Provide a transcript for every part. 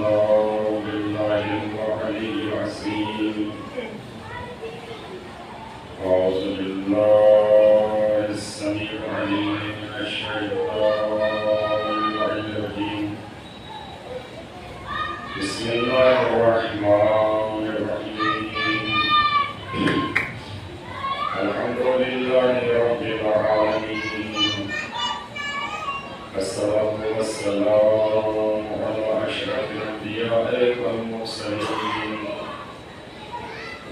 الله بالله العلي العظيم أعوذ بالله السميع العليم من الشيطان الرجيم بسم الله الرحمن الرحيم الحمد لله رب العالمين الصلاة والسلام على أشرف الأنبياء والمرسلين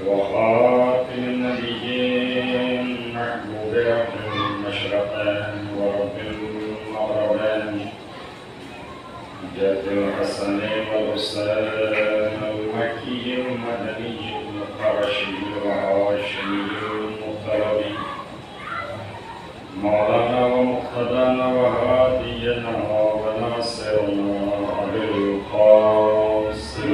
وخاتم النبيين محبوب رب المشرقين ورب المغربين جد الحسن والحسين المكي المدني القرشي الهاشمي المطلبي مولانا ومقتدانا وهادينا وناصرنا أبي القاسم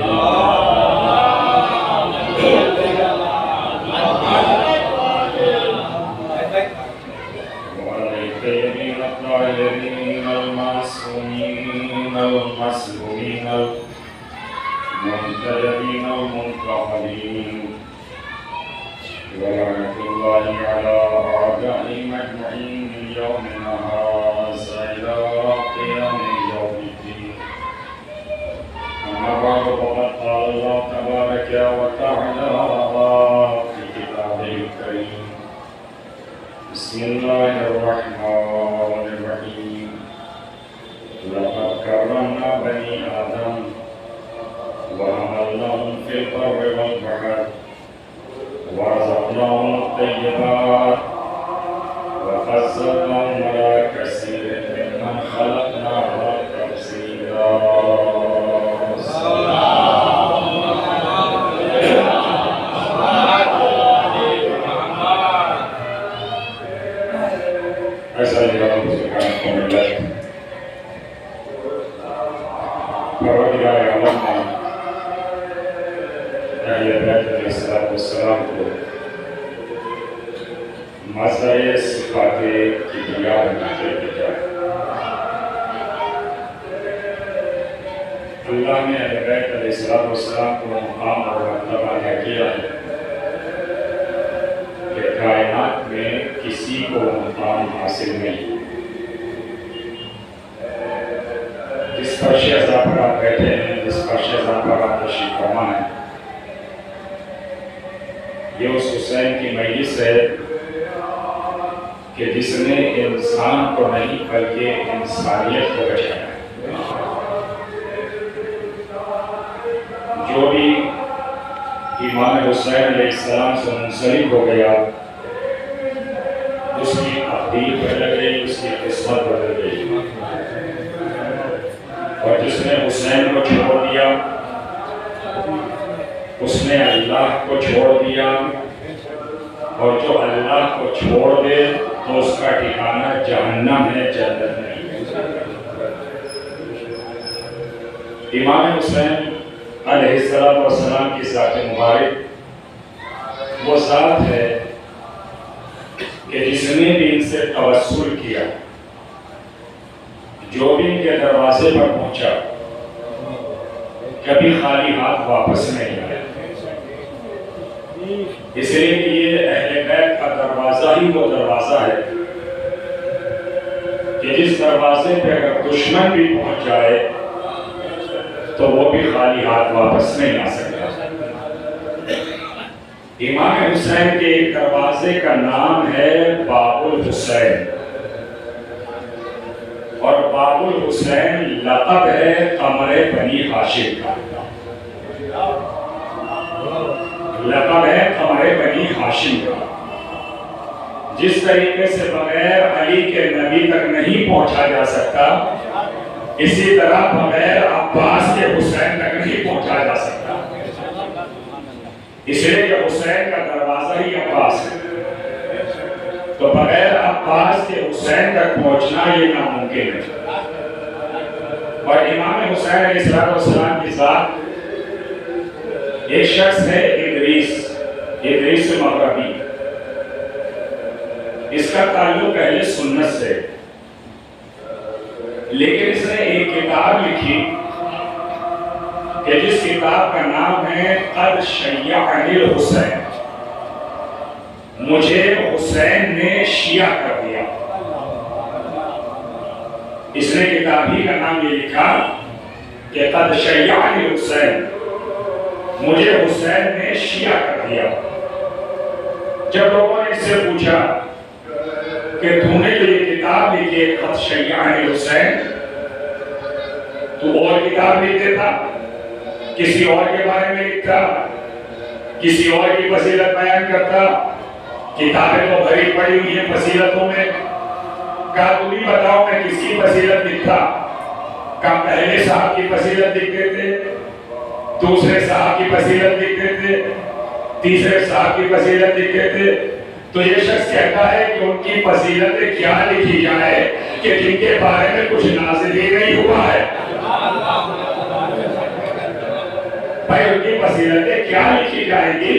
والطيبين الطاهرين المعصومين المسلومين المنتجبين المنتقمين ولعنة الله على أعدائهم أجمعين من يومنا هذا إلى قيام يوم الدين. أما بعد فقد قال الله تبارك وتعالى في كتابه الكريم بسم الله الرحمن الرحيم لقد كرمنا بني آدم وحملناهم في البر والبحر ورزقناهم الطيبات وفضلناهم على كثير ممن خلقنا تفضيلا. ایسا ہی رب سبحانہ کو ملت پروردگار عالم نے اہل بیت علیہ السلام کو مظہر صفات کبریا بناتے بھیجا. اللہ نے اہل بیت علیہ السلام کو مقام اور مرتبہ عطا کیا ہے کہ کائنات میں کسی کو مقام حاصل نہیں. جس فرش ازاں پر آپ بیٹھے ہیں، جس فرش ازاں پر آپ تشریف فرما ہیں، یہ اس حسین کی مجلس ہے کہ جس نے انسان کو نہیں بلکہ انسانیت کو بچایا. جو بھی امام حسین علیہ السلام سے منسلک ہو گیا اس کی تقدیر بدل گئی، اس کی قسمت بدل گئی. اور جس نے حسین کو چھوڑ دیا اس نے اللہ کو چھوڑ دیا، اور جو اللہ کو چھوڑ دے تو اس کا ٹھکانہ جہنم ہے، جنت نہیں. امام حسین علیہ السلام کی ذات مبارک وہ ذات ہے کہ جس نے بھی ان سے توسل کیا، جو بھی ان کے دروازے پر پہنچا کبھی خالی ہاتھ واپس نہیں آیا. اس لیے کہ یہ اہل بیت کا دروازہ ہی وہ دروازہ ہے کہ جس دروازے پہ اگر دشمن بھی پہنچ جائے تو وہ بھی خالی ہاتھ واپس نہیں آ سکتا. امام حسین کے ایک دروازے کا نام ہے باب الحسین، اور باب الحسین لقب ہے قمر بنی ہاشم کا. لقب ہے قمر بنی ہاشم کا. جس طریقے سے بغیر علی کے نبی تک نہیں پہنچا جا سکتا، اسی طرح بغیر عباس کے حسین تک نہیں پہنچا جا سکتا. اس لیے کہ حسین کا دروازہ ہی عباس ہے، تو بغیر عباس کے حسین تک پہنچنا یہ ناممکن ہے. اور امام حسین علیہ السلام کی ذات ایک شخص ہے ادریس مغربی. اس کا تعلق اہل سنت سے، لیکن اس نے ایک کتاب لکھی کہ جس کتاب کا نام ہے قد شیعنی الحسین، مجھے حسین نے شیعہ کر دیا. اس نے کتاب ہی کا نام یہ لکھا کہ قد شیعنی الحسین، مجھے حسین نے شیعہ کر دیا. جب لوگوں نے اس سے پوچھا کہ تو نے جو یہ کتاب لکھی ہے قد شیعنی الحسین، تو اور کتاب لکھ دیتا، کسی اور کے بارے میں لکھتا، کسی اور کی فضیلت بیان کرتا. کتابیں تو بھری پڑی ہوئی ہیں فضیلتوں میں، کہا تم ہی بتاؤ میں کس کی فضیلت لکھتا. کہا پہلے صاحب کی فضیلت لکھتے تھے، دوسرے صاحب کی فضیلت لکھتے تھے، تیسرے صاحب کی فضیلت لکھتے تھے. تو یہ شخص کہتا ہے کہ ان کی فضیلتیں کیا لکھی جائے کہ جن کے بارے میں کچھ نازل ہی نہیں ہوا ہے. بھائی ان کی فضیلتیں کیا لکھی جائیں گی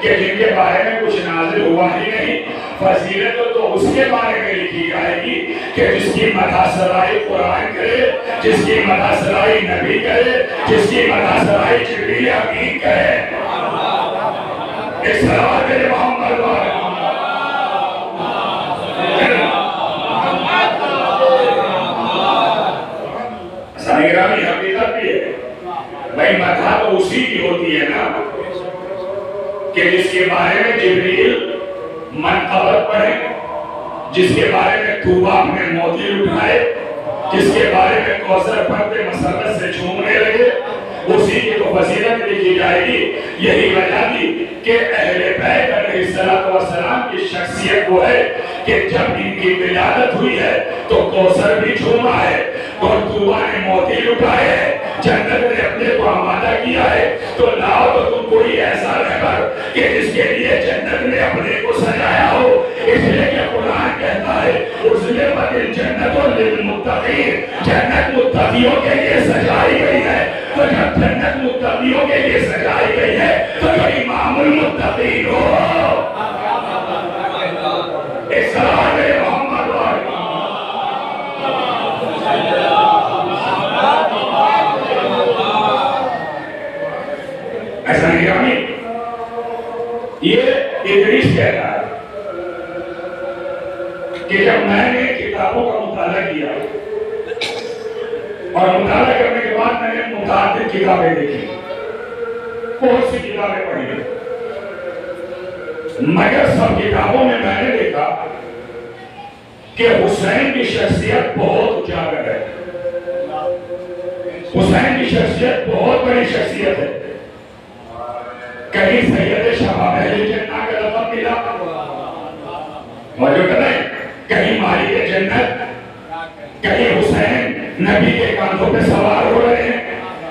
کہ جن کے بارے میں کچھ نازل ہوا ہی نہیں. فضیلت تو اس کے بارے میں لکھی جائے گی کہ جس کی مدح سرائی قرآن کرے، جس کی مدح سرائی نبی کرے، جس کی مدح سرائی جبریل امین کرے. ایک صلوات میرے محمد والے سنگرامی حقیقت بھی ہے. بھائی مدح تو اسی کی ہوتی ہے نا کہ جس کے بارے میں جبریل منقبت پڑھے، جس کے بارے میں طوبہ اپنے موتی اٹھائے، جس کے بارے میں کوثر پڑھتے مسرت سے جھومنے لگے، اسی کی تو فضیلت لکھی جائے گی. یہی وجہ تھی کہ اہل بیت علیہ السلام کی شخصیت وہ ہے کہ جب ان کی ولادت ہوئی ہے تو کوثر بھی جھوما ہے اور طوبہ نے موتی اٹھائے ہیں، جنت نے اپنے کو آمادہ کیا ہے. تو لاؤ تو تم کوئی ایسا رہبر کہ جس کے لیے جنت نے اپنے کو سجایا ہو. اس لیے کہ قرآن کہتا ہے اُزْلِفَتِ الْجَنَّةُ لِلْمُتَّقِينَ، جنت متقیوں کے لیے سجائی گئی ہے. تو جب جنت متقیوں کے لیے سجائی گئی ہے تو جو امام المتقین ہو. ایک صلوات ہے محمد والے ایسا نہیں رہا. یہ ادریس کہتا ہے کہ جب میں نے کتابوں کا مطالعہ کیا اور مطالعہ کرنے کے بعد میں نے متعدد کتابیں دیکھی، بہت سی کتابیں پڑھی، مگر سب کتابوں میں میں نے دیکھا کہ حسین کی شخصیت بہت اجاگر ہے. حسین کی شخصیت بہت بڑی شخصیت ہے. کہیں سید شباب اہل جنہ کا لقب ملا، موجود ہے، کہیں مالک جنت، کہیں حسین نبی کے کاندھوں پہ سوار ہو رہے ہیں،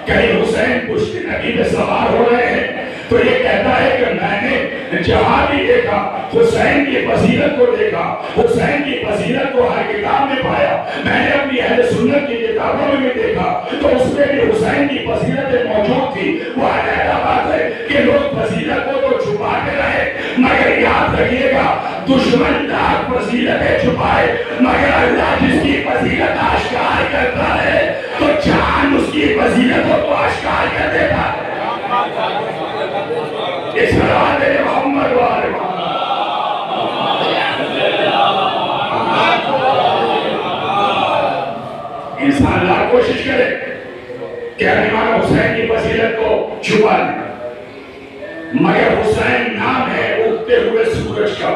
کہیں حسین پشت نبی پہ سوار ہو رہے ہیں. تو یہ کہتا ہے کہ میں نے جہاں بھی دیکھا حسین کی فضیلت کو دیکھا، حسین کی فضیلت کو ہر کتاب میں پایا. میں نے اپنی اہل سنت کی کتابوں میں بھی دیکھا تو اس میں بھی حسین کی فضیلتیں موجود تھی. وہ علیحدہ بات ہے کہ لوگ فضیلت کو تو چھپاتے رہے، مگر یاد رکھیے گا دشمن لاکھ فضیلتیں چھپائے مگر اللہ جس کی فضیلت آشکار کرتا ہے تو جان اس کی فضیلتوں کو آشکار کر دیتا ہے. اس صلوات ہے محمد والے انسان لاکھ کوشش کرے کہ امام حسین کی فضیلت کو چھپا لیں، مگر حسین نام ہے اگتے ہوئے سورج کا.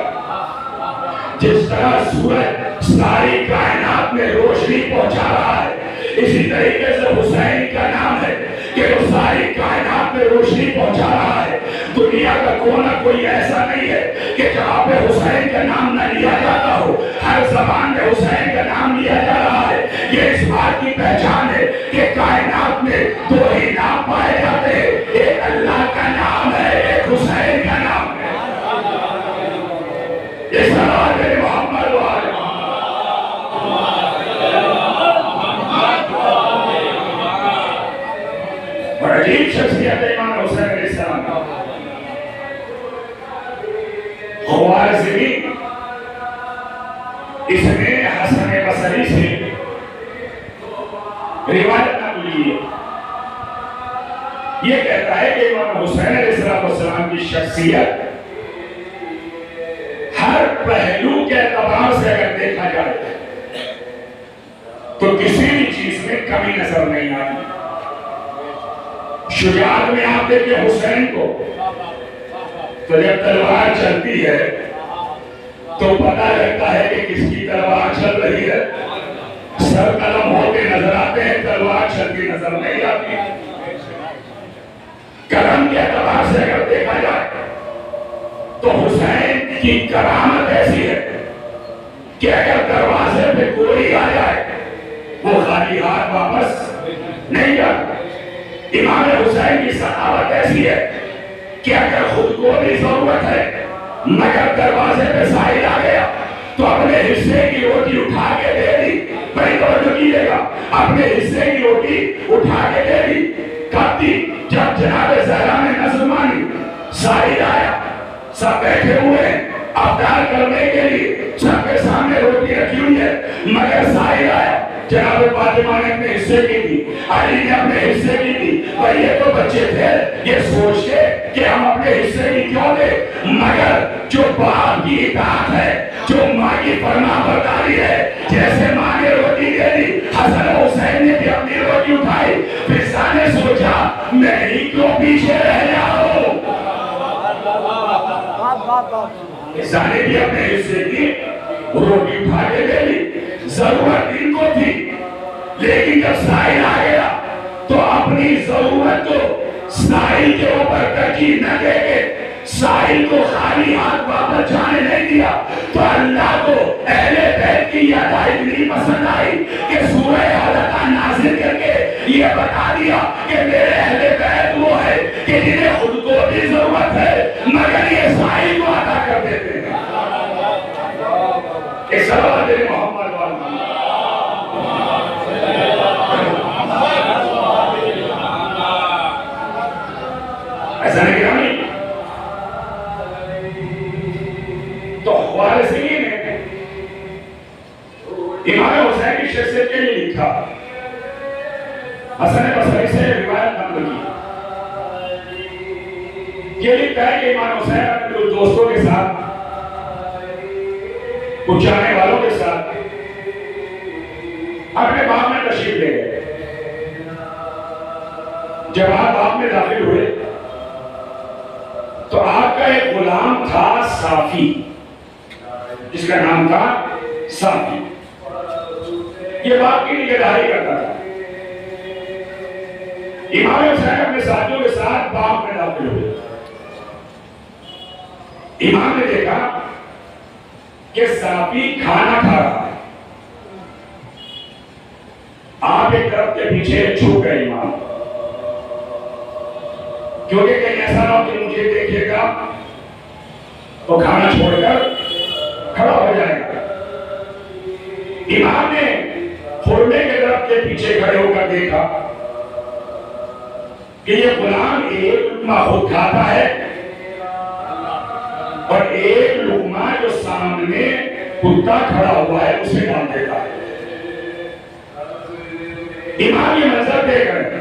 جس طرح سورج ساری کائنات میں روشنی پہنچا رہا ہے، اسی طریقے سے حسین کا نام ہے کہ وہ ساری کائنات میں روشنی پہنچا رہا ہے. دنیا کا کونا کوئی ایسا نہیں ہے کہ جہاں پہ حسین کا نام نہ لیا جاتا ہو. ہر زبان میں حسین کا نام لیا جا رہا ہے. یہ اس بات کی پہچان ہے کہ کائنات میں دو ہی نام پائے جاتے ہیں، ایک اللہ کا نام ہے، ایک حسین کا نام ہے. یہ صلوات ہے محمد والے اور عجیب شخصیت ہے امام حسین علیہ السلام. خوارزمی اس نے حسن بصری سے روایت نقل کی ہے یہ کہتا ہے کہ امام حسین علیہ السلام کی شخصیت ہر پہلو کے اعتبار سے اگر دیکھا جائے تو کسی بھی چیز میں کمی نظر نہیں آتی. شجاعت میں آپ دیکھیں حسین کو تو جب تلوار چلتی ہے تو پتہ لگتا ہے کہ کس کی تلوار چل رہی ہے. سر قلم ہوتے نظر آتے ہیں, تلوار چلتی نظر نہیں آتی. کرم کے اعتبار سے اگر دیکھا جائے تو حسین کی کرامت ایسی ہے کہ اگر دروازے پہ کوئی آ جائے وہ خالی ہاتھ واپس نہیں جاتا. امام حسین کی سخاوت ایسی ہے کہ اگر خود کو بھی ضرورت ہے مگر دروازے پہ سائل آ گیا تو اپنے حصے کی روٹی اٹھا کے دے دی. بڑی توجہ کیجیے گا, اپنے حصے کی روٹی اٹھا کے دے دی. کب دی؟ جب جناب زہرا نے نظر مانی, سائل آیا, سب بیٹھے ہوئے ہیں افطار کرنے کے لیے, سب کے سامنے روٹی رکھی ہوئی ہے مگر سائل آیا. جناب فاطمہ نے اپنے حصے کی تھی, علی نے اپنے حصے کی تھی. بھائی یہ تو بچے تھے, یہ سوچ کے کہ ہم اپنے حصے کی کیوں دے, مگر جو باپ کی اطاعت ہے, جو ماں کی فرما برداری ہے, جیسے ماں نے روٹی دے دی, حسن حسین نے بھی اپنی روٹی اٹھائی. فضا نے سوچا میں ہی کیوں پیچھے رہ جاؤں. فضا نے بھی اپنے حصے کی روٹی اٹھا کے دے دی. ضرورت ان کو تھی لیکن جب سائل آ گیا تو اپنی ضرورت کو سائل کے اوپر ترجیح نہ دے کے سائل کو خالی ہاتھ واپس جانے نہیں دیا. تو اللہ کو اہل بیت کی یہ ہدایت نہیں پسند آئی کہ سورہ حلقہ نازل کر کے یہ بتا دیا کہ میرے اہل بیت وہ ہے کہ جنہیں خود کو بھی ضرورت ہے مگر یہ سائل کو عطا کر دیتے ہیں. کہ صلوات محمد ایسا نہیں گرامی. تو وارثین نے امام حسین کی شخصیت کے لیے لکھا, حسن بصری سے روایت نقل کی. یہ لکھتا ہے کہ امام حسین اپنے دوستوں کے ساتھ, کچھ جانے والوں کے ساتھ اپنے باغ میں تشریف لے گئے. جب آپ باغ میں داخل ہوئے تو آپ کا ایک غلام تھا صافی, جس کا نام تھا صافی. یہ باغ کی نگہداری کرتا تھا. امام حسین اپنے ساتھیوں کے ساتھ باغ میں داخل ہوئے. امام نے دیکھا کہ صافی کھانا کھا رہا ہے. آپ ایک طرف کے پیچھے چھپ گئے امام, کیونکہ کہیں ایسا نہ ہو کہ مجھے دیکھے گا تو کھانا چھوڑ کر کھڑا ہو جائے گا. امام نے خورمے کے طرف کے پیچھے کھڑے ہو کر دیکھا کہ یہ غلام ایک لقمہ خود کھاتا ہے اور ایک لقمہ جو سامنے کتا کھڑا ہوا ہے اسے ڈال دیتا ہے. امام یہ منظر دیکھ رہے ہیں.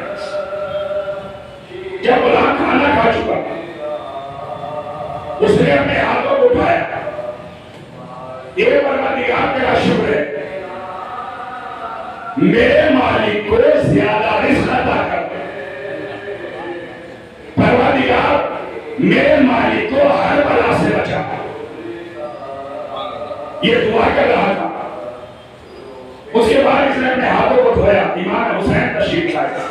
جب غلام کھانا کھا چکا اس نے اپنے ہاتھوں کو اٹھایا, یہ پروردگار تیرا شکر ہے, میرے مالک کو زیادہ رزق عطا کر. پروردگار میرے مالک کو ہر بلا سے بچا. یہ دعا کر رہا تھا. اس کے بعد اس نے اپنے ہاتھوں کو دھویا. امام حسین تشریف لائے.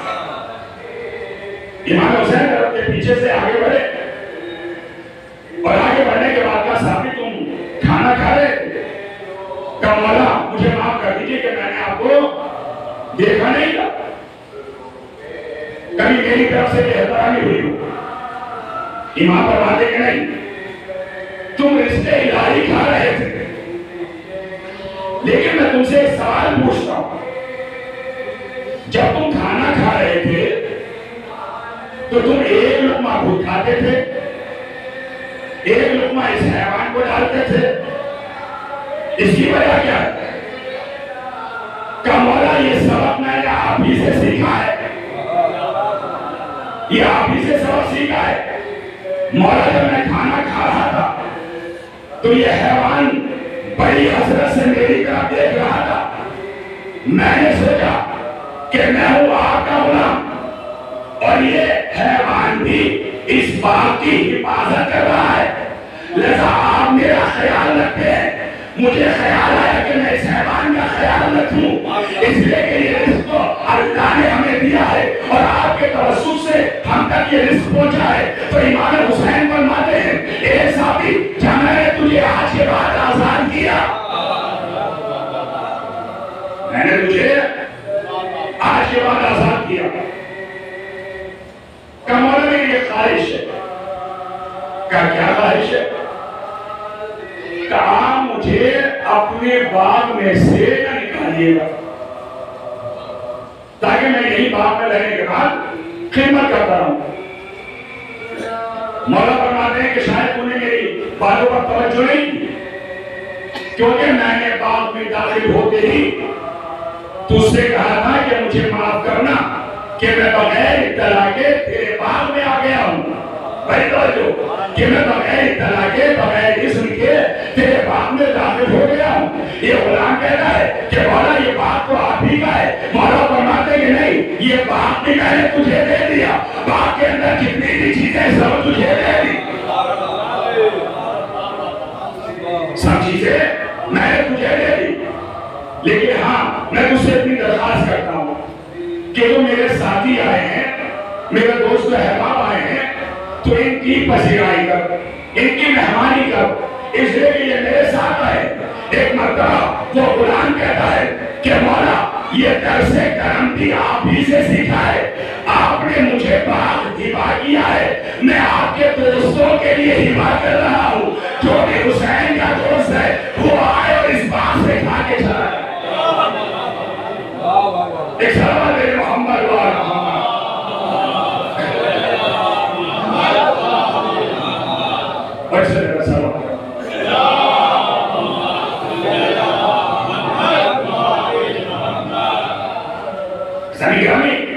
امام حسین طرف کے پیچھے سے آگے بڑھے اور آگے بڑھنے کے بعد کہا صافی تم کھانا کھا رہے تھے؟ کہا مولا مجھے معاف کر دیجیے کہ میں نے آپ کو دیکھا نہیں تھا, کبھی میری طرف سے بے احترامی ہوئی ہو. امام فرماتے کہ نہیں, تم رشتے الہی کھا رہے تھے, لیکن میں تم سے ایک سوال پوچھتا ہوں. جب تم کھانا کھا رہے تھے تو تم ایک لقمہ خود کھاتے تھے, ایک لقمہ اس حیوان کو ڈالتے تھے, اس کی وجہ کیا ہے؟ کہ مولا یہ سبق میں نے آپ ہی سے سیکھا ہے. یہ آپ ہی سے سبق سیکھا ہے۔ مولا جب میں کھانا کھا رہا تھا تو یہ حیوان بڑی حسرت سے میری طرف دیکھ رہا تھا۔ میں نے سوچا کہ میں ہوں آپ کا غلام اور یہ حیوان بھی اس باغ کی حفاظت کر رہا ہے، لہذا آپ میرا خیال رکھیں۔ مجھے خیال آیا کہ میں اس حیوان کا خیال رکھوں، اس لیے کہ یہ رزق تو اللہ نے ہمیں دیا ہے اور آپ کے توسط سے ہم تک یہ رزق پہنچا ہے۔ تو امام حسین فرماتے ہیں اے صحابی، جب میں نے تجھے آج کے بعد آزاد کیا، میں نے تجھے آج کے بعد آزاد کیا، مولا میری یہ خواہش ہے۔ کیا خواہش ہے؟ کہا مجھے اپنے باغ میں سے نہ نکالیے گا، تاکہ میں یہی باغ میں رہنے کے بعد خدمت کرتا رہوں۔ مولا فرماتے ہیں کہ شاید تو نے میری باتوں پر توجہ نہیں کی، کیونکہ میں نے باغ میں داخل ہوتے ہی تجھ سے کہا تھا کہ مجھے معاف کرنا کہ میں بغیر اطلاع کے تیرے باغ میں آ گیا ہوں۔ بھائی توجہ، کہ میں بغیر اطلاع کے، بغیر اذن کے تیرے باغ میں داخل ہو گیا ہوں۔ یہ غلام کہتا ہے کہ مولا یہ باغ تو آپ ہی کا ہے۔ مولا فرماتے کہ نہیں، یہ باغ بھی میں نے تجھے دے دیا، باغ کے اندر جتنی بھی چیزیں سب تجھے دے دی، سب چیزیں میں نے تجھے دے دی۔ لیکن ہاں، میں تجھ سے اتنی درخواست کرتا ہوں کہ جو میرے ساتھی آئے ہیں، میرے دوست احباب آئے ہیں، تو ان کی پذیرائی کر، ان کی مہمانی کر، اس لیے کہ یہ میرے ساتھ آئے۔ ایک مرتبہ وہ غلام کہتا ہے کہ مولا یہ درس کرم بھی آپ ہی سے سیکھا ہے، آپ نے مجھے باغ ہبا کیا ہے، میں آپ کے دوستوں کے لیے ہبا کر رہا ہوں، جو بھی حسین کا دوست ہے وہ آئے اور اس باغ سے کھا کے چلا جائے۔ ایک سلام میرے محمد والا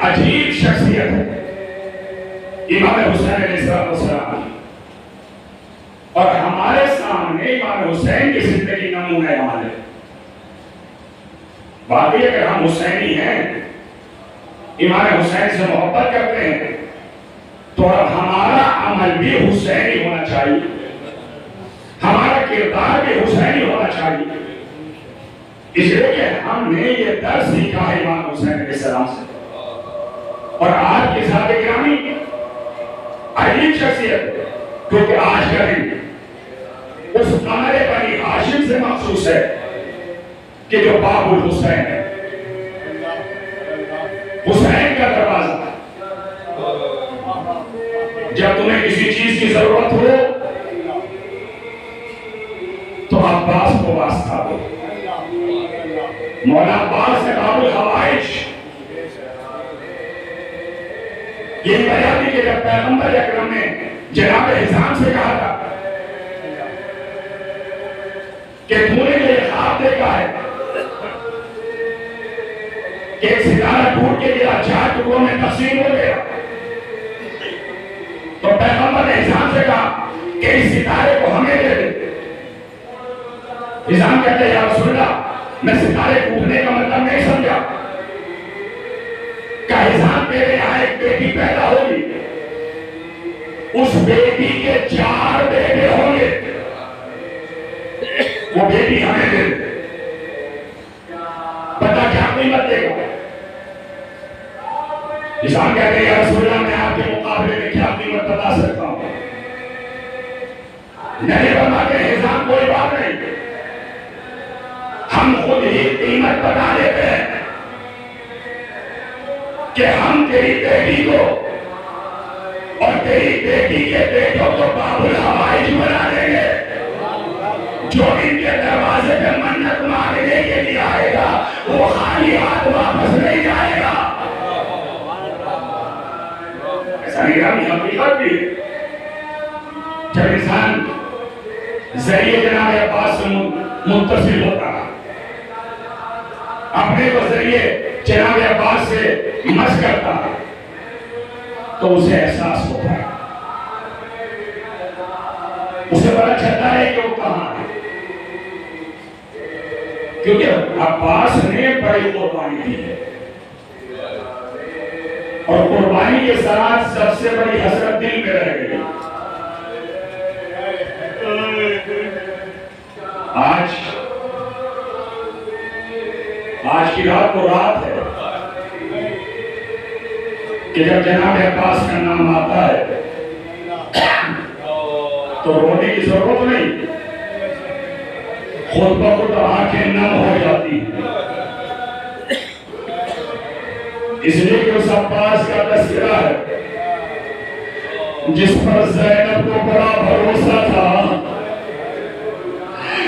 عجیب شخصیت ہے امام حسین علیہ السلام، اور ہمارے سامنے امام حسین کی زندگی نمونہ عمل ہے۔ واقعی اگر ہم حسینی ہیں، امام حسین سے محبت کرتے ہیں، تو ہمارا عمل بھی حسینی ہونا چاہیے، ہمارا کردار بھی حسینی ہونا چاہیے۔ اس لیے کہ ہم نے یہ درس سیکھا ہے امام حسین علیہ السلام سے۔ اور آج کے ساتھ گرامی عجیب شخصیت، کیونکہ آج کا دن اس قمر بنی ہاشم سے مخصوص ہے کہ جو باب الحسین ہے، حسین کا دروازہ۔ جب تمہیں کسی چیز کی ضرورت ہو تو عباس کو واسطہ دو۔ مولا عباس نے باب الحوائج یہ بیان کہ جب پیغمبر اکرم نے جناب حزام سے کہا تھا کہ تو نے یہ خواب دیکھا ہے کہ ایک ستارہ ٹوٹ کے گیا، 4 ٹکڑوں میں تقسیم ہو گیا، تو پیغمبر نے حزام سے کہا کہ اس ستارے کو ہمیں دے دے۔ حزام کہتے ہیں یا رسول اللہ، میں ستارے ٹوٹنے کا مطلب نہیں سمجھا۔ کہ حزام میرے یہاں ایک بیٹی پیدا ہوگی، اس بیٹی کے 4 بیٹے ہوں گے، وہ بیٹی ہمیں دے دے۔ پتہ کیا قیمت دے گا؟ حزام کہتے ہیں یا رسول اللہ، میں آپ کے مقابلے میں کیا قیمت بتا سکتا ہوں؟ نہیں فرماتے حزام کوئی بات نہیں، ہم خود ہی قیمت بتا دیتے ہیں کہ ہم تیری بیٹی کو اور تیری بیٹی کے بیٹوں کو باب الحوائج بنا دیں گے۔ جو ان کے دروازے پہ منت مانگنے کے لیے آئے گا وہ خالی ہاتھ واپس نہیں جائے گا۔ ایسا نہیں حقیقت بھی جب انسان ذریعے جناب عباس سے متصل ہوتا ہے، اپنے کو ذریعے جناب عباس سے مس کرتا ہے، تو اسے احساس ہوتا ہے، اسے پتا چلتا ہے کہ وہ کہاں ہے، کیونکہ عباس نے بڑی قربانی دی ہے، اور قربانی کے ساتھ سب سے بڑی حسرت دل میں رہ گئی۔ آج کی رات کو رات ہے کہ جب جناب عباس کا نام آتا ہے تو رونے کی ضرورت نہیں، خود بخود آنکھیں نم ہو جاتی ہیں، اس لیے کہ اس عباس کا تذکرہ ہے جس پر زینب کو بڑا بھروسہ تھا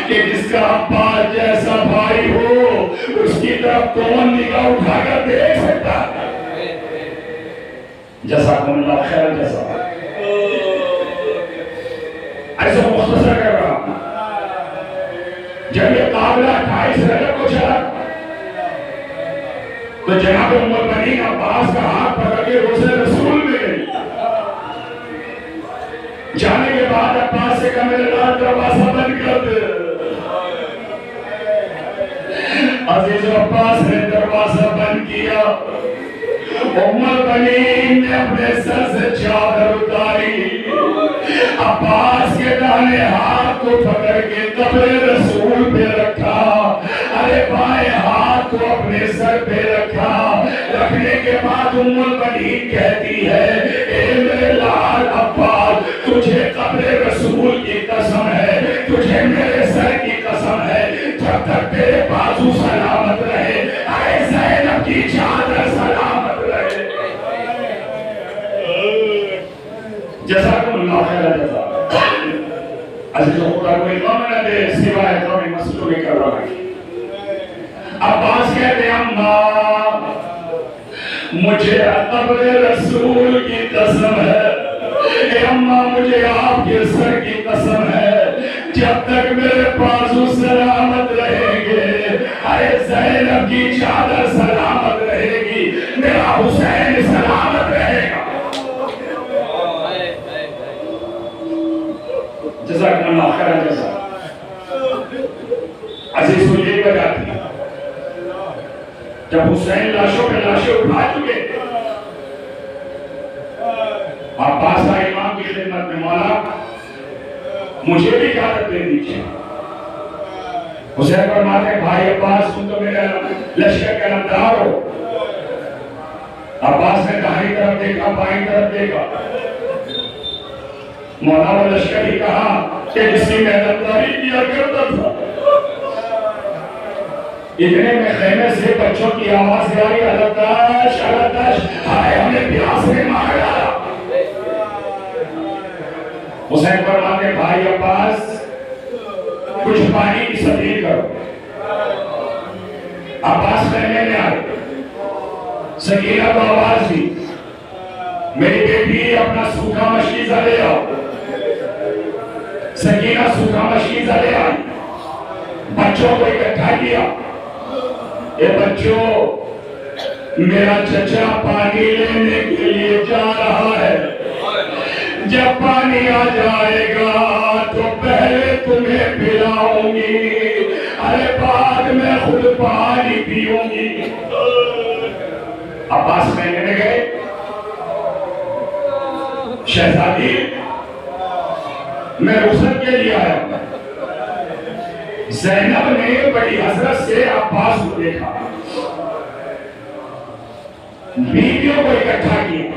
کہ جس کا عباس جیسا بھائی ہو اس کی طرف کون نگاہ اٹھا کر دیکھ سکتا ہے۔ جزاکم اللہ خیر جزا۔ ایسا مختصر کر رہا ہوں، جب یہ قابلہ 28 رجب کو چلا تو جناب ام المؤمنین عباس کا ہاتھ پکڑ کے روزے رسول میں گئی، جانے کے بعد عباس سے کہا میرے لال دروازہ بند کر دے۔ عزیز عباس نے دروازہ بند کیا، ام المؤمنین نے اپنے سر سے چادر اتاری، عباس کے داہنے ہاتھ کو پکڑ کے قبر رسول پہ رکھا، ارے بائیں ہاتھ کو اپنے سر پہ رکھا، رکھنے کے بعد ام المؤمنین کہتی ہے اے میرے لال عباس تجھے قبر رسول کی قسم ہے، تجھے میرے سر کی قسم ہے، جب تک تیرے بازو سلامت رہے، اے زینب کی چادر سلامت رہے۔ جزاکم اللہ خیر جزا۔ عزیز خدا کوئی غم نہ دے سوائے غم مسلوبی کر رہا ہے۔ عباس کہتے اماں مجھے قبر رسول کی قسم ہے، اے اماں مجھے آپ کے سر کی قسم ہے، جب تک میرے بازو سلامت رہیں گے، اے زینب کی چادر سلامت رہے گی، میرا حسین سلامت رہے گا۔ جزاکم اللہ خیر جزا۔ عزیز کو یہ وجہ تھی جب حسین لاشوں پہ لاشیں اٹھا چکے، عباس کا امام کی خدمت میں مولا مجھے بھی اجازت دے دیجیے۔ حسین فرماتے بھائی عباس تم تو میرے لشکر کے نمدار ہو۔ عباس نے دائیں طرف دیکھا بائیں طرف دیکھا، مولا وہ لشکر ہی کہا کہ جس کی میں نمداری کیا کرتا تھا۔ اتنے میں خیمے سے بچوں کی آواز آئی الداش الداش، ہائے ہمیں پیاس نے مار ڈالا۔ حسین فرماتے بھائی عباس کچھ پانی کی سبیل کرو۔ عباس خیمے میں آئے، سکینہ کو آواز دی میری بیٹی اپنا سوکھا مشکیزہ لے آؤ۔ سکینہ سوکھا مشکیزہ لے آئی، بچوں کو اکٹھا کیا، اے بچوں میرا چچا پانی لینے کے لیے جا رہا ہے، جب پانی آ جائے گا تو پہلے تمہیں پلاؤں گی، ارے بعد میں خود پانی پیوں گی۔ عباس کہنے لگے شہزادی میں رخصت کے لیے آیا ہوں۔ زینب نے بڑی حسرت سے عباس کو دیکھا، بیویوں کو اکٹھا کیا،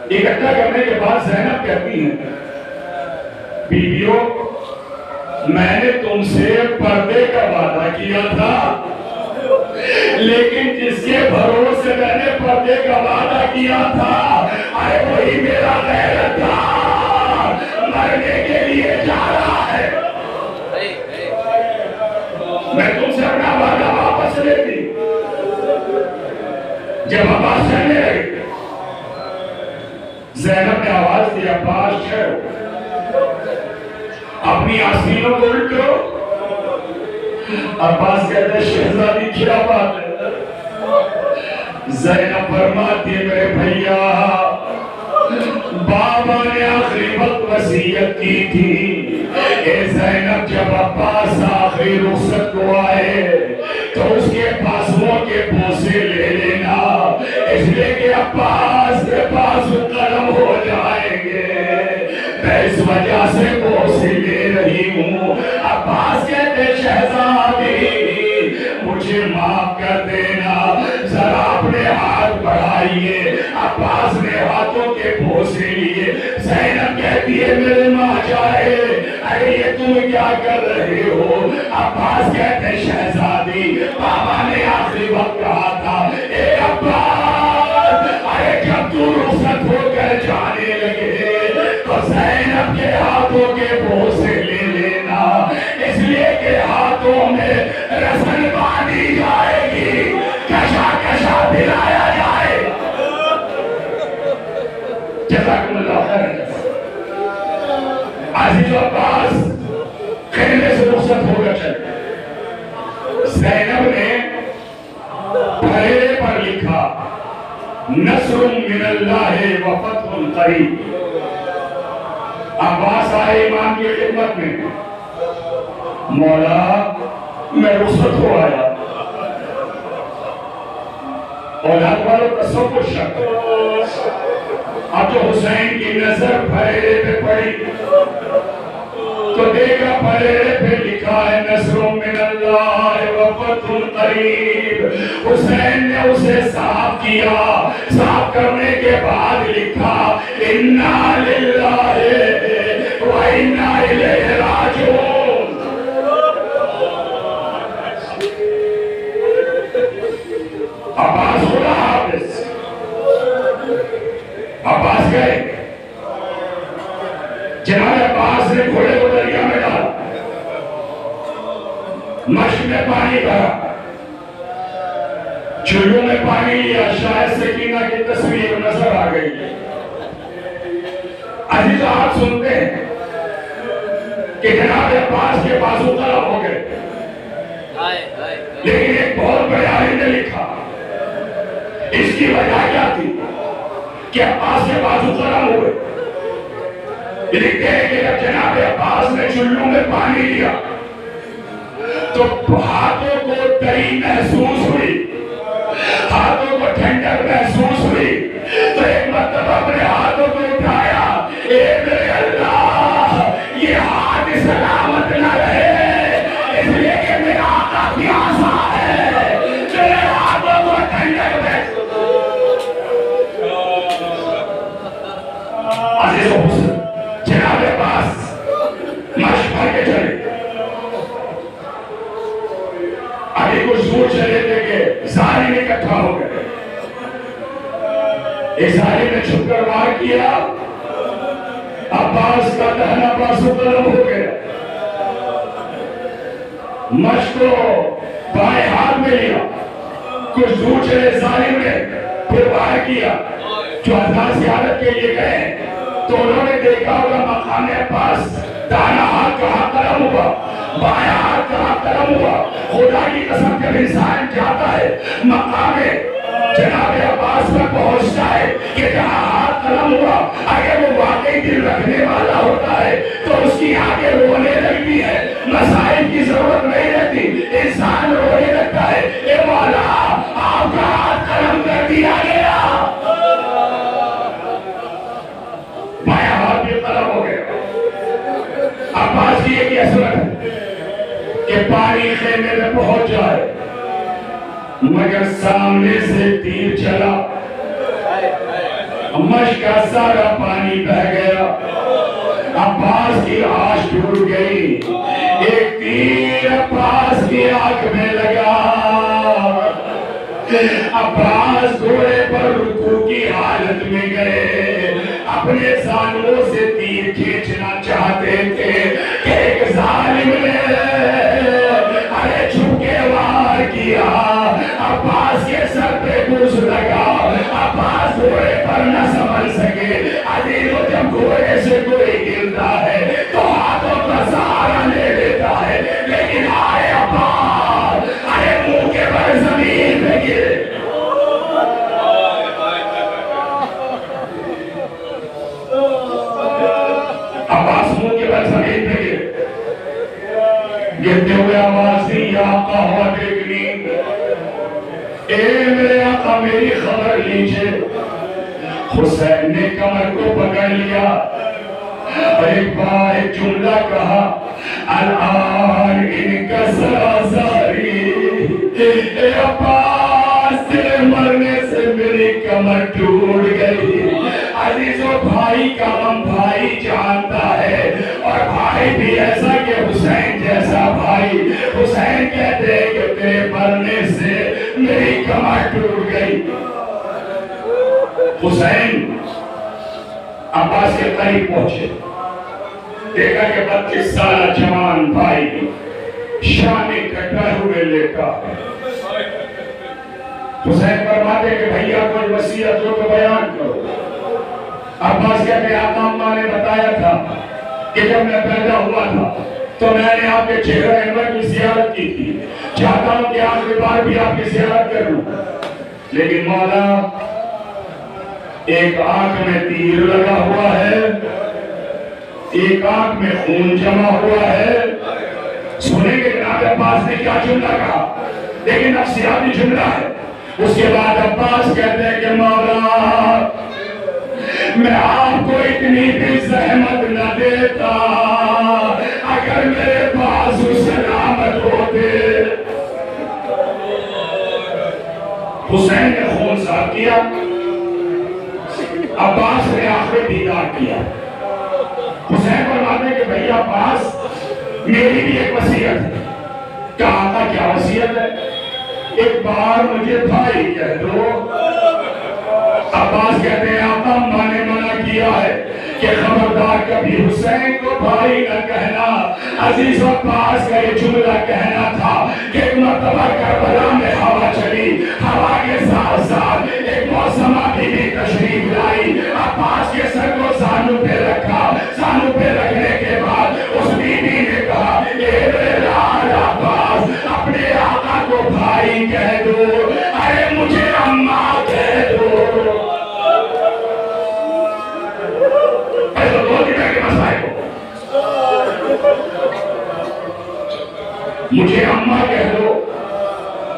اکٹھا کرنے کے بعد زینب کہتی ہیں بیویوں میں نے تم سے پردے کا وعدہ کیا تھا، لیکن جس کے بھروسے میں نے پردے کا وعدہ کیا تھا آئے وہی میرا غیرتدار مرنے کے لیے جا رہا ہے۔ میں تم سے اپنا وعدہ واپس لیتی۔ جب عباس چلنے لگے زینب نے آواز دی عباس ٹھہرو، اپنی آستینوں کو الٹو۔ عباس کہتے شہزادی کیا بات ہے؟ زینب فرماتی میرے بھیا وصیت کی تھی، اے زینب جب عباس آخری رخصت کو آئے تو اس کے بازوؤں کے بوسے لے لینا، اس لیے کہ عباس کے بازو قلم ہو جائیں گے، میں اس وجہ سے بوسے لے رہی ہوں۔ عباس کہتے شہزادی مجھے معاف کر دینا، ذرا اپنے ہاتھ بڑھائیے۔ عباس نے ہاتھوں کے بوسے لیے۔ زینب کہتی ہے میرے ماں جائے، ارے یہ تم کیا کر رہے ہو؟ عباس کہتے شہزادی بابا نے آخری وقت کہا تھا اے عباس، ارے جب تو رخصت ہو کر جانے لگے تو زینب کے ہاتھوں کے بوسے لے لینا، اس لیے کہ ہاتھوں میں رسن باندھی جائے گی، کشا کشا دلایا جائے گا۔ جزاکم اللہ خیر۔ عزیز عباس خیمے سے رخصت ہو کر چلے۔ زینب نے پھیرے پر لکھا نصر من اللہ و فتح قریب۔ عباس آئے امام کی خدمت میں، مولا میں رخصت ہو آیا، اولاد والوں کا سب کچھ شک اب تو حسین کی نظر پھیرے پہ پڑی تو دیکھا پھیرے پہ لکھا ہے نصر من اللہ و فتح قریب۔ حسین نے اسے صاف کیا، صاف کرنے کے بعد لکھا انا للہ و انا الیہ راجعون۔ عباس خدا حافظ۔ عباس گئے، جناب عباس نے گھوڑے کو دریا میں ڈالا، مشک میں پانی بھرا، چلو میں پانی لیا، شاید سکینہ کی تصویر نظر آ گئی۔ عزیز آپ سنتے ہیں کہ جناب عباس کے بازو قلم ہو گئے، لیکن ایک بہت بڑے عالم نے لکھا اس کی وجہ کیا تھی کہ عباس کے بازو قلم ہو گئے۔ لکھتے ہیں کہ جب جناب عباس نے چلو میں پانی لیا تو ہاتھوں کو تری محسوس ہوئی، ہاتھوں کو ٹھنڈک محسوس ہوئی، تو ایک مرتبہ اپنے ہاتھوں کو اٹھایا، اے میرے اللہ یہ ہاتھ سلامت نہ رہے، اس لیے کہ میرا آقا پیاسا ہے، میرے ہاتھوں کو ٹھنڈک محسوس۔ عزیز و حسن جناب عباس مشق بھر کے چلے، ابھی کچھ دور چلے تھے کہ ظالم اکٹھا ہو گئے، اس ظالم نے چھپ کر وار کیا، عباس کا دہنا بازو قلم ہو گیا، مشق کو بائیں ہاتھ میں لیا، کچھ دور چلے ظالم نے پھر وار کیا، جو ہزار زیارت کے لیے گئے تو انہوں نے دیکھا ہوگا مقام عباس دانا ہاتھ کہاں قلم ہوا، بایاں ہاتھ کہاں قلم ہوا۔ خدا کی قسم جب انسان جاتا ہے مقام جناب عباس میں پہنچتا ہے کہ جہاں ہاتھ قلم ہوا، اگر وہ واقعی دل رکھنے والا ہوتا ہے تو اس کی آنکھیں رونے لگتی ہے، مسائل کی ضرورت نہیں رہتی، انسان رونے لگتا ہے، اے مولا آپ کا ہاتھ قلم کر دیا گیا، بایاں ہاتھ بھی قلم ہو گیا۔ عباس کی ایک حسرت ہے کہ پانی خیمے میں پہنچ جائے، مگر سامنے سے تیر چلا، مشق کا سارا پانی بہ گیا، عباس کی آنکھ ٹوٹ گئی، ایک تیر عباس کی آنکھ میں لگا، عباس گھوڑے پر رکوع کی حالت میں گئے، اپنے زانوں سے تیر کھینچنا چاہتے تھے کہ ایک ظالم نے ارے چھپکے وار کیا، عباس کے سر پہ گوشت لگا، عباس گھوڑے پر نہ سنبھل سکے۔ عزیزو جب گھوڑے سے کوئی گرتا ہے تو ہاتھوں کا سہارا لے لیتا ہے، لیکن آئے عباس ارے منہ کے بل زمین پہ گرے۔ عباس گرتے ہوئے آواز دی یا آقا ہوا دیکھنی، اے میرے آقا میری خبر لیجئے۔ حسین نے کمر کو پکڑ لیا اور ایک بار ایک جملہ کہا، الان ان کا سرازاری، اے عباس تیرے مرنے سے میری کمر ٹوٹ گئی۔ عزیزو بھائی کا غم بھائی جانتا ہے، اور بھائی بھی ایسا کہ حسین جیسا بھائی۔ حسین کہتے ہیں کہ تیرے مرنے سے میری کمر ٹوٹ گئی۔ حسین عباس کے قریب پہنچے، دیکھا کہ 32 سالہ جوان بھائی شانے کٹر ہوئے لیٹا ہے۔ حسین فرماتے کہ بھئیہ کوئی وصیت ہو تو بیان کرو۔ عباس کہتے ہیں آقا اماں نے بتایا تھا کہ جب میں پیدا ہوا تھا تو میں نے آپ کے چہرہ انور کی زیارت کی تھی، چاہتا ہوں کہ آخری بار بھی آپ کی زیارت کروں، لیکن مولا ایک آنکھ میں تیر لگا ہوا ہے، ایک آنکھ میں خون جمع ہوا ہے۔ سنیں گے جناب عباس نے کیا جملہ کہا، لیکن نفسیاتی جملہ ہے۔ اس کے بعد عباس کہتے ہیں کہ مولا میں آپ کو اتنی بھی زحمت نہ دیتا اگر میرے بازو سلامت ہوتے۔ حسین نے خون صاف کیا، عباس نے آخری دیدار کیا۔ حسین فرماتے ہیں کہ بھئی عباس میری بھی ایک وصیت ہے۔ کہا تھا کیا وصیت ہے؟ ایک بار مجھے بھائی کہہ دو۔ عباس کہتے ہیں آقا اماں نے منع کیا ہے کہ خبردار کبھی حسین کو بھائی نہ کہنا۔ عزیز عباس کا یہ جملہ کہنا تھا کہ ایک مرتبہ کربلا میں ہوا چلی، ہوا کے ساتھ ساتھ ایک موسمہ بھی تشریف لائی۔ عباس کے سر کو زانو پہ رکھا، زانو پہ رکھنے کے بعد اس بیوی نے کہا اے میرے لال عباس اپنے آقا کو بھائی کہہ دو، ارے مجھے اماں کہہ دو۔ مجھے اماں کہہ دو،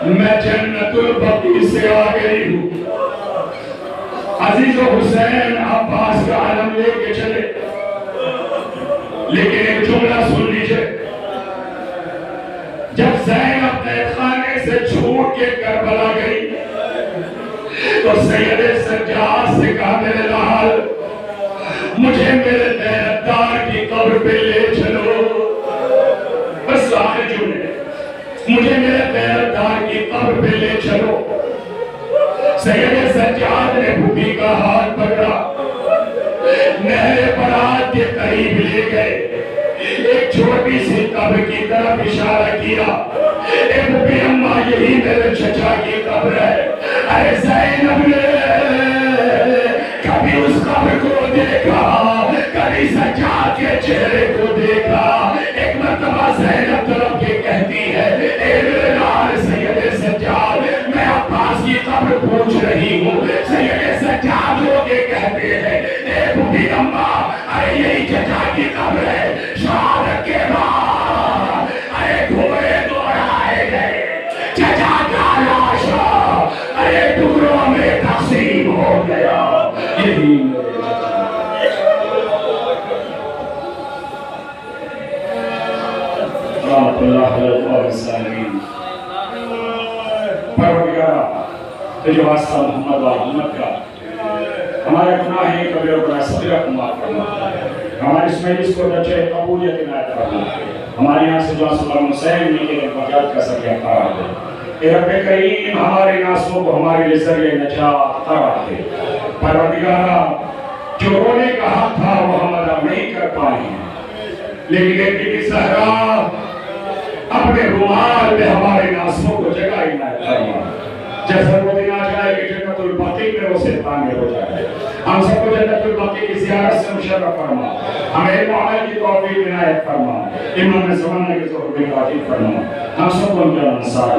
میں جنت البقیع سے آ گئی ہوں۔ عزیز و حسین عباس کا علم لے کے چلے، لیکن ایک جملہ سن لیجئے، جب زینب قید خانے سے چھوٹ کے کربلا گئی تو سید سجاد سے کہا میرے لال مجھے میرے دیندار کی قبر پہ لے چلو۔ بس آخر جملے، مجھے میرے دیندار کی قبر پہ لے چلو۔ سید سجاد نے بھوپی کا ہاتھ پکڑا، نہر برات کے قریب لے گئے، ایک چھوٹی سی قبر کی طرف اشارہ کیا، اے بھوپی اماں یہی میرے چچا کی قبر ہے۔ ارے زینب نے کبھی اس قبر کو دیکھا، کبھی سجاد کے چہرے کو دیکھا۔ ایک مرتبہ زینب طرف کے کہتی ہے اے میرے لال سید سجاد میں عباس کی قبر پوچھ رہی ہوں۔ سید سجاد ہو کے کہتے ہیں اے بھوپی اماں ارے یہی چچا کی قبر ہے۔ شہادت کے بعد ارے گھوڑے دوڑائے گئے، چچا کا لاشا ارے ٹکڑوں میں تقسیم ہو گیا۔ یہی اللہ علیہ وسلم پروردگارہ تجھے واسطہ محمد و محمد کا ہمارے گناہ ہیں کبھی اور گناہ صغیرہ کو معاف کرنا، ہمارے اس مجلس کو درجہ قبولیت عنایت فرما، ہمارے یہاں سے جو سلام حسین نے کے وجات کا ذریعہ قرار دے۔ اے رب کریم ہمارے ناسوں کو ہمارے لیے ذریعہ نجات قرار دے۔ پروردگارہ جو رونے کا حق تھا وہ ہم ادا نہیں کر پائے ہیں، لیکن ایک بی بی زہرا اپنے رومال میں ہمارے ناسوں کو جگہ عنایت فرما، جیسا وہ دن آ جائے کہ جنت البقیع میں اسے تعمیر ہو جائے۔ ہم سب کو جنت البقیع کی زیارت سے مشرف فرما، ہمیں علم و عمل کی توفیق عنایت فرما، امام زمانہ کے ظہور میں عاطف فرما، ہم سب کو ان کے انصار